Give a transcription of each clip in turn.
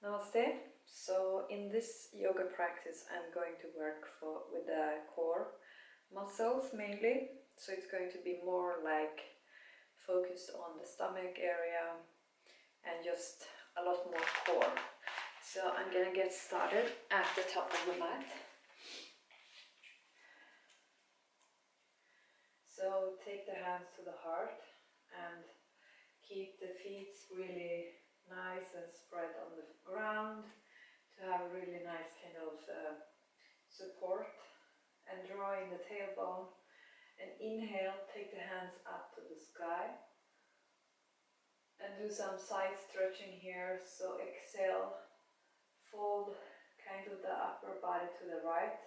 Namaste. So in this yoga practice I'm going to work with the core muscles mainly. So it's going to be more like focused on the stomach area and just a lot more core. So I'm gonna get started at the top of the mat. So take the hands to the heart and keep the feet really nice and spread on the ground to have a really nice kind of support, and draw in the tailbone and inhale, take the hands up to the sky and do some side stretching here. So exhale, fold kind of the upper body to the right,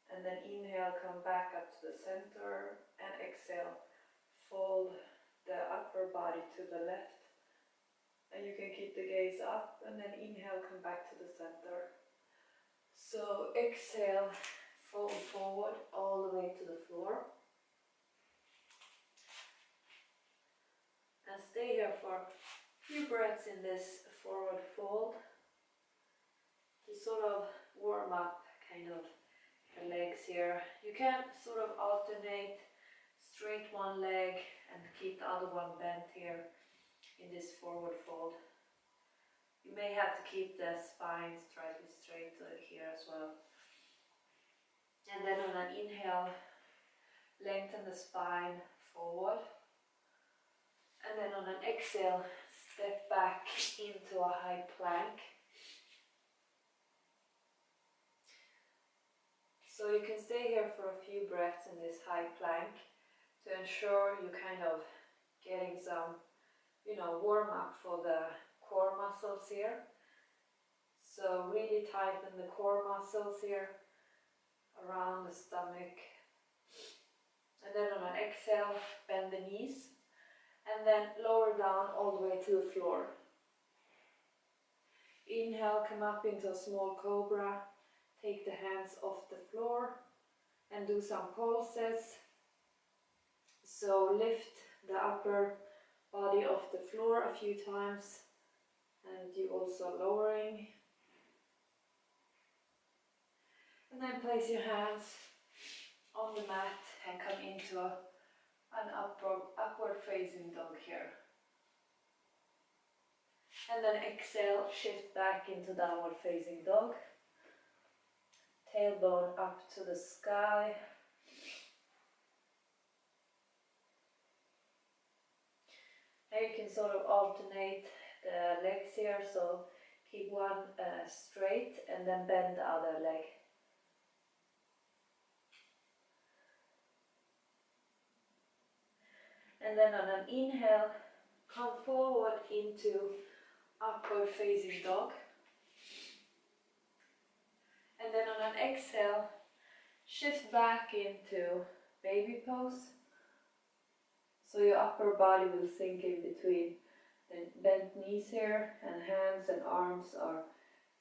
and then inhale, come back up to the center, and exhale, fold the upper body to the left, and you can keep the gaze up, and then inhale, come back to the center. So exhale, fold forward all the way to the floor, and stay here for a few breaths in this forward fold to sort of warm up kind of the legs here. You can sort of alternate, straight one leg and keep the other one bent here in this forward fold. You may have to keep the spine slightly straight here as well. And then on an inhale, lengthen the spine forward. And then on an exhale, step back into a high plank. So you can stay here for a few breaths in this high plank to ensure you kind of getting some, warm up for the core muscles here. So really tighten the core muscles here around the stomach. And then on an exhale, bend the knees and then lower down all the way to the floor. Inhale, come up into a small cobra. Take the hands off the floor and do some pulses. So lift the upper body off the floor a few times, and you also lowering. And then place your hands on the mat and come into an upward facing dog here. And then exhale, shift back into downward facing dog. Tailbone up to the sky. Now you can sort of alternate the legs here, so keep one straight and then bend the other leg. And then on an inhale, come forward into upward facing dog. And then on an exhale, shift back into baby pose. So your upper body will sink in between the bent knees here, and hands and arms are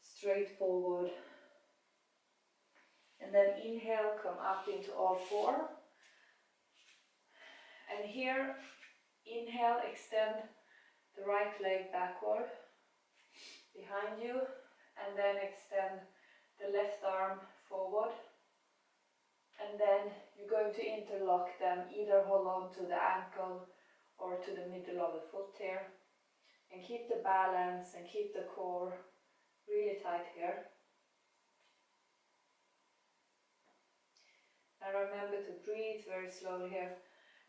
straight forward. And then inhale, come up into all four. And here, inhale, extend the right leg backward behind you, and then extend the left arm forward. And then you're going to interlock them, either hold on to the ankle or to the middle of the foot here. And keep the balance and keep the core really tight here. And remember to breathe very slowly here.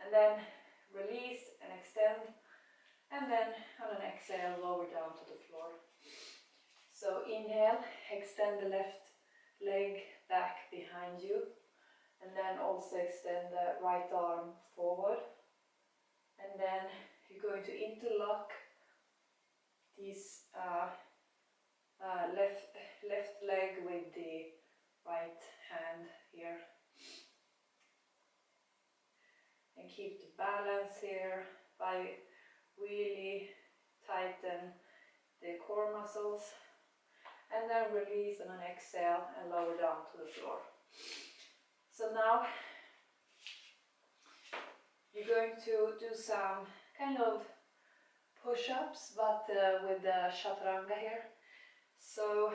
And then release and extend. And then on an exhale, lower down to the floor. So inhale, extend the left leg back behind you. And then also extend the right arm forward. And then you're going to interlock this left leg with the right hand here. And keep the balance here by really tighten the core muscles. And then release on an exhale and lower down to the floor. So now you're going to do some kind of push-ups, but with the chaturanga here. So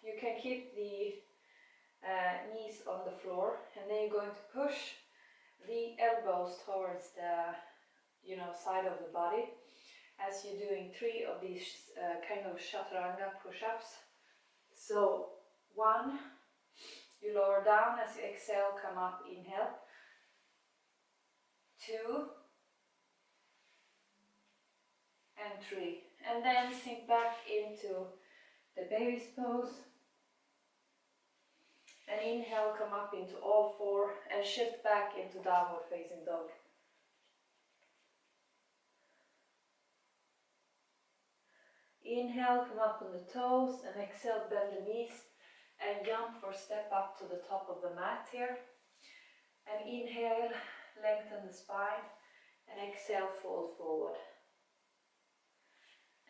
you can keep the knees on the floor, and then you're going to push the elbows towards the side of the body as you're doing 3 of these kind of chaturanga push-ups. So 1, you lower down as you exhale, come up, inhale. 2 and 3, and then sink back into the baby's pose, and inhale, come up into all 4 and shift back into downward facing dog. Inhale, come up on the toes, and exhale, bend the knees and jump or step up to the top of the mat here. And inhale, lengthen the spine, and exhale, fold forward.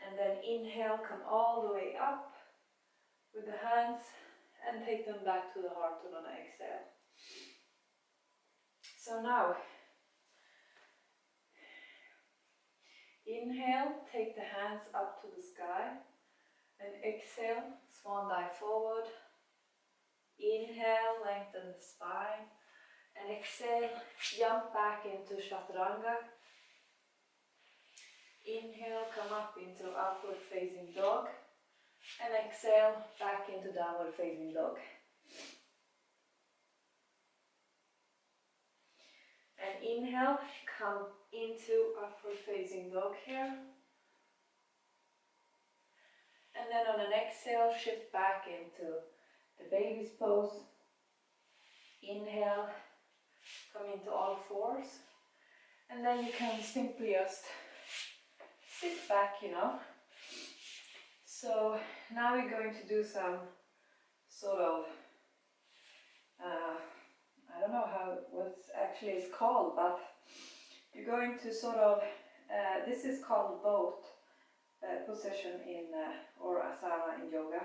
And then inhale, come all the way up with the hands and take them back to the heart on an exhale. So now, inhale, take the hands up to the sky, and exhale, swan dive forward. Inhale, lengthen the spine, and exhale, jump back into chaturanga. Inhale, come up into upward facing dog, and exhale, back into downward facing dog. And inhale, come into upward facing dog here. And then on an exhale, shift back into the baby's pose. Inhale, come into all 4s. And then you can simply just sit back, So now we're going to do some sort of, I don't know what actually is called, but you're going to sort of, this is called boat position in, or asana in yoga.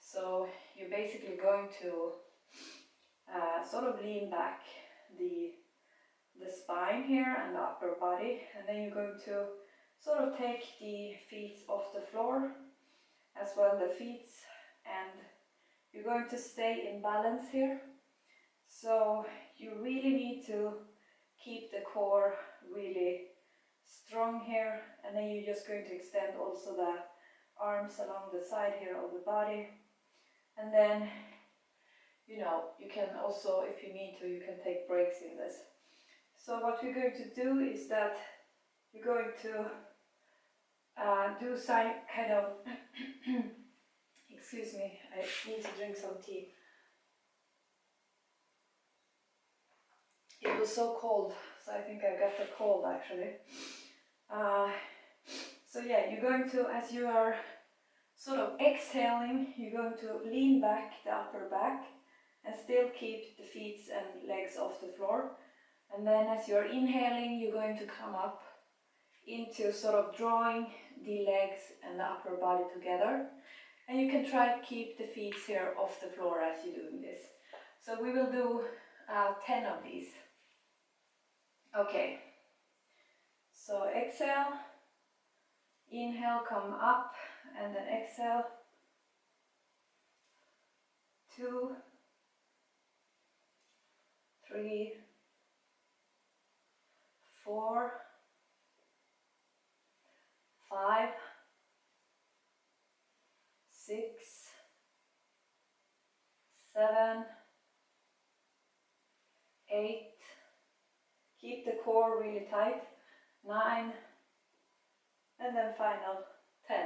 So you're basically going to sort of lean back the spine here and the upper body, and then you're going to sort of take the feet off the floor, as well the feet, and you're going to stay in balance here. So you really need to keep the core really strong here, and then you're just going to extend also the arms along the side here of the body, and then you can also, if you need to, you can take breaks in this. So what we're going to do is that you're going to do some kind of excuse me, I need to drink some tea. It was so cold, so I think I got the cold actually. So yeah, you're going to, as you are sort of exhaling, you're going to lean back the upper back and still keep the feet and legs off the floor. And then as you're inhaling, you're going to come up into sort of drawing the legs and the upper body together. And you can try to keep the feet here off the floor as you're doing this. So we will do 10 of these. Okay, so exhale, inhale, come up, and then exhale. 2, 3, 4, 5, 6, 7, 8. Keep the core really tight. 9, and then final 10.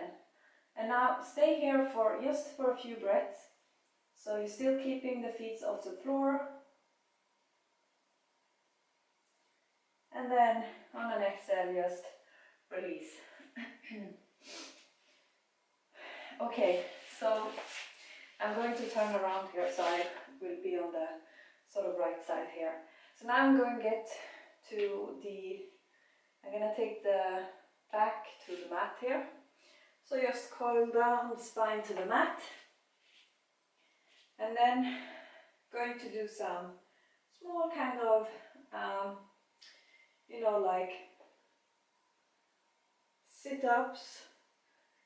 And now stay here for just for a few breaths. So you're still keeping the feet off the floor. And then on an exhale, just release. Okay, so I'm going to turn around here so I will be on the sort of right side here. So now I'm going to get to I'm going to take the back to the mat here. So just coil down the spine to the mat. And then going to do some small kind of, like sit-ups,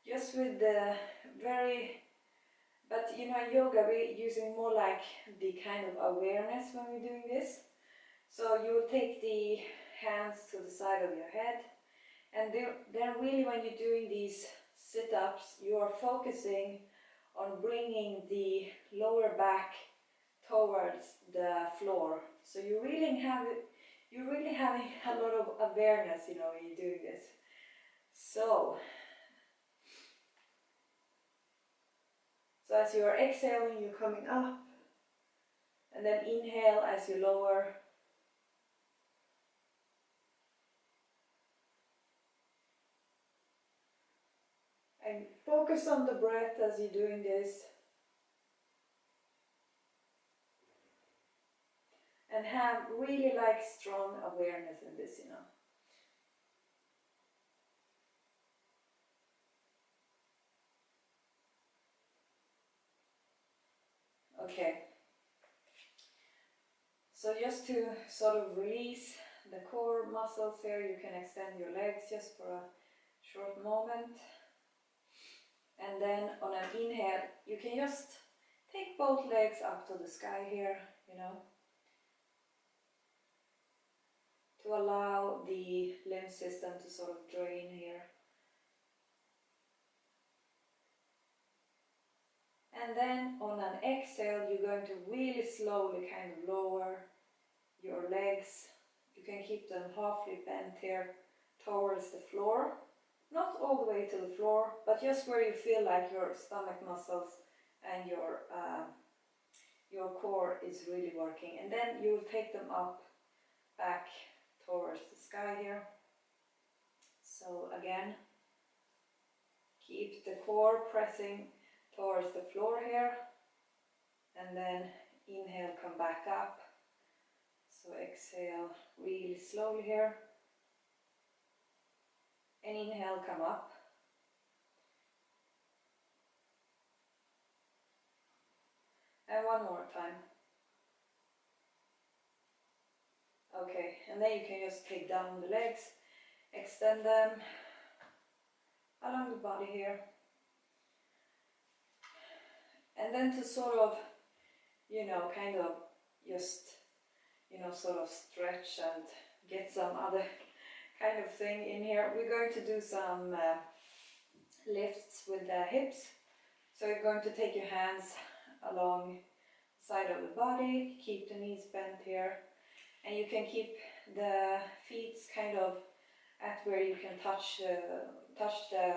just with the very But you know, in yoga we're using more like the kind of awareness when we're doing this. So you will take the hands to the side of your head, and then really when you're doing these sit-ups, you are focusing on bringing the lower back towards the floor. So you're really having a lot of awareness, you know, when you're doing this. So as you are exhaling, you're coming up, and then inhale as you lower. And focus on the breath as you're doing this. And have really like strong awareness in this, you know. Okay. So just to sort of release the core muscles here, you can extend your legs just for a short moment. And then on an inhale, you can just take both legs up to the sky here, you know, to allow the lymph system to sort of drain here. And then on an exhale, you're going to really slowly kind of lower your legs. You can keep them halfly bent here towards the floor. Not all the way to the floor, but just where you feel like your stomach muscles and your core is really working. And then you'll take them up, back towards the sky here. So again, keep the core pressing towards the floor here, and then inhale, come back up. So exhale really slowly here, and inhale, come up. And one more time. Okay, and then you can just take down the legs, extend them along the body here. And then to sort of, you know, kind of just, you know, sort of stretch and get some other kind of thing in here, we're going to do some lifts with the hips. So you're going to take your hands along the side of the body, keep the knees bent here, and you can keep the feet kind of at where you can touch the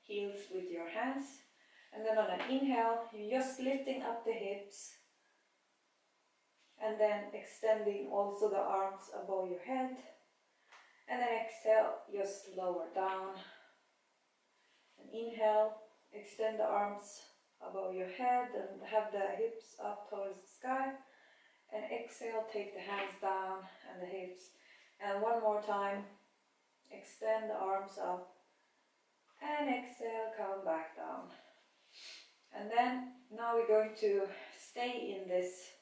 heels with your hands. And then on an inhale, you're just lifting up the hips, and then extending also the arms above your head. And then exhale, just lower down. And inhale, extend the arms above your head and have the hips up towards the sky. And exhale, take the hands down and the hips. And one more time, extend the arms up. And exhale, come back down. And then now we're going to stay in this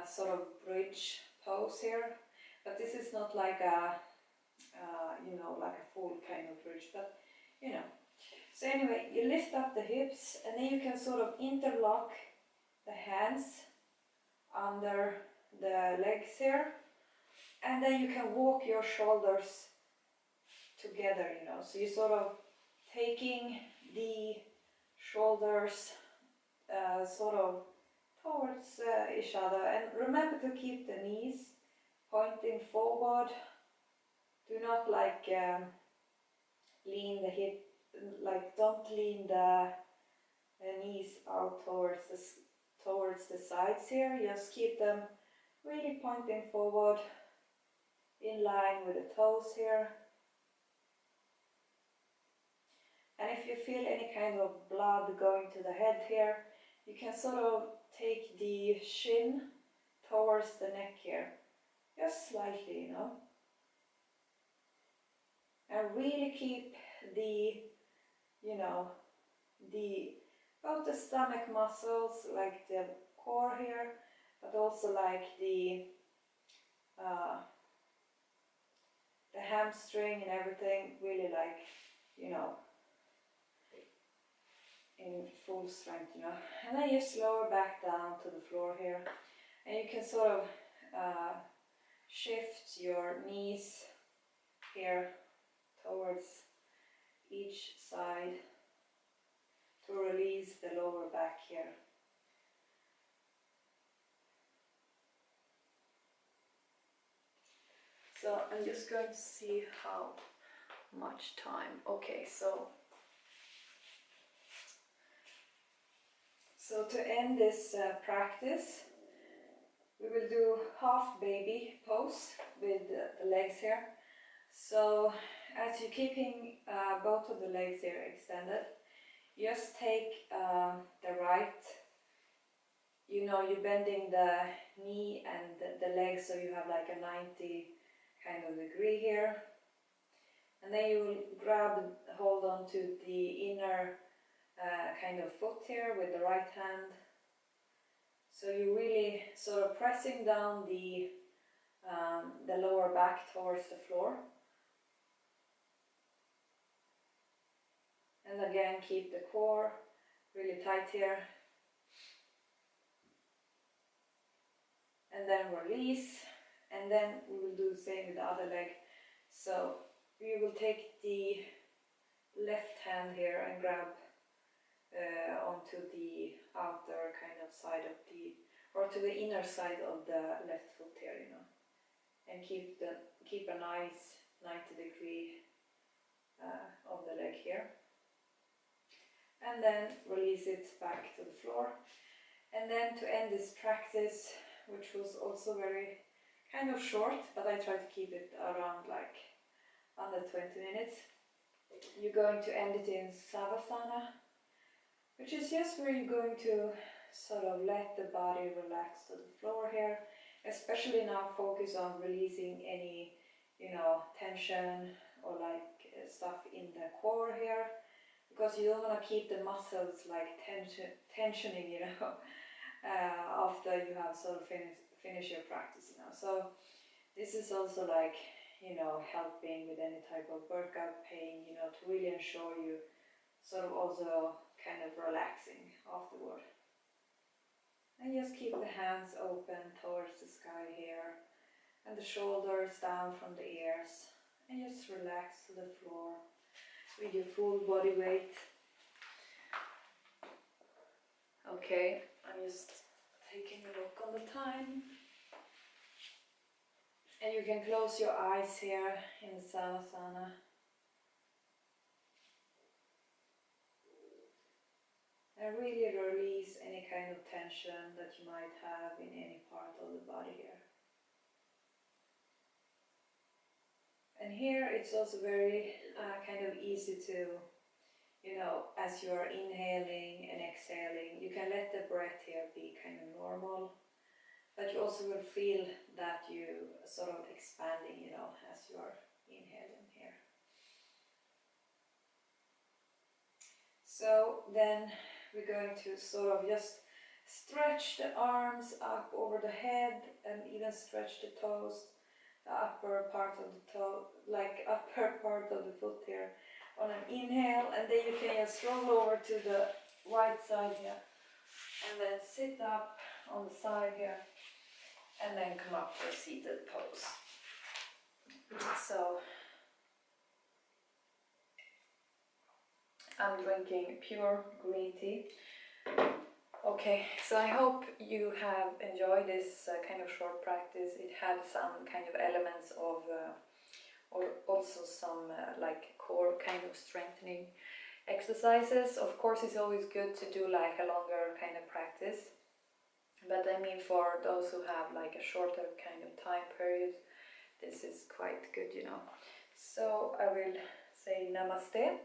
sort of bridge pose here. But this is not like a, you know, like a full kind of bridge, but you know. So anyway, you lift up the hips, and then you can sort of interlock the hands under the legs here, and then you can walk your shoulders together, you know. So you're sort of taking the shoulders sort of towards each other, and remember to keep the knees pointing forward. Do not like lean the hip, like don't lean the knees out towards the sides here. Just keep them really pointing forward, in line with the toes here. And if you feel any kind of blood going to the head here, you can sort of take the shin towards the neck here, just slightly, you know. And really keep the, you know, both the stomach muscles, like the core here, but also like the hamstring and everything, really like, you know, in full strength, you know. And then just lower back down to the floor here, and you can sort of shift your knees here towards each side to release the lower back here. So I'm just going to see how much time. Okay, so to end this practice, we will do half baby pose with the legs here. So as you're keeping both of the legs here extended, just take the right, you know, you're bending the knee and the leg so you have like a 90 kind of degree here. And then you will hold on to the inner kind of foot here with the right hand. So you're really sort of pressing down the lower back towards the floor. And again, keep the core really tight here. And then release. And then we will do the same with the other leg. So we will take the left hand here and grab onto the outer kind of side of the, or to the inner side of the left foot here, you know, and keep a nice 90 degree of the leg here, and then release it back to the floor. And then to end this practice, which was also very kind of short, but I try to keep it around like under 20 minutes, you're going to end it in Savasana, which is just where you're going to sort of let the body relax to the floor here, especially now focus on releasing any, you know, tension or like stuff in the core here, because you don't want to keep the muscles like tensioning, you know, after you have sort of finished your practice, you know. So this is also like, you know, helping with any type of workout pain, you know, to really ensure you sort of also kind of relaxing afterward. And just keep the hands open towards the sky here, and the shoulders down from the ears, and just relax to the floor with your full body weight. Okay, I'm just taking a look on the time. And you can close your eyes here in the Savasana. And really release any kind of tension that you might have in any part of the body here. And here it's also very kind of easy to, you know, as you are inhaling and exhaling, you can let the breath here be kind of normal, but you also will feel that you sort of expanding, you know, as you are inhaling here. So then we're going to sort of just stretch the arms up over the head and even stretch the toes, the upper part of the toe, like upper part of the foot here on an inhale, and then you can just roll over to the right side here and then sit up on the side here and then come up to a seated pose. So I'm drinking pure green tea. Okay, so I hope you have enjoyed this kind of short practice. It had some kind of elements of, or also some like core kind of strengthening exercises. Of course, it's always good to do like a longer kind of practice. But I mean, for those who have like a shorter kind of time period, this is quite good, you know. So I will say namaste.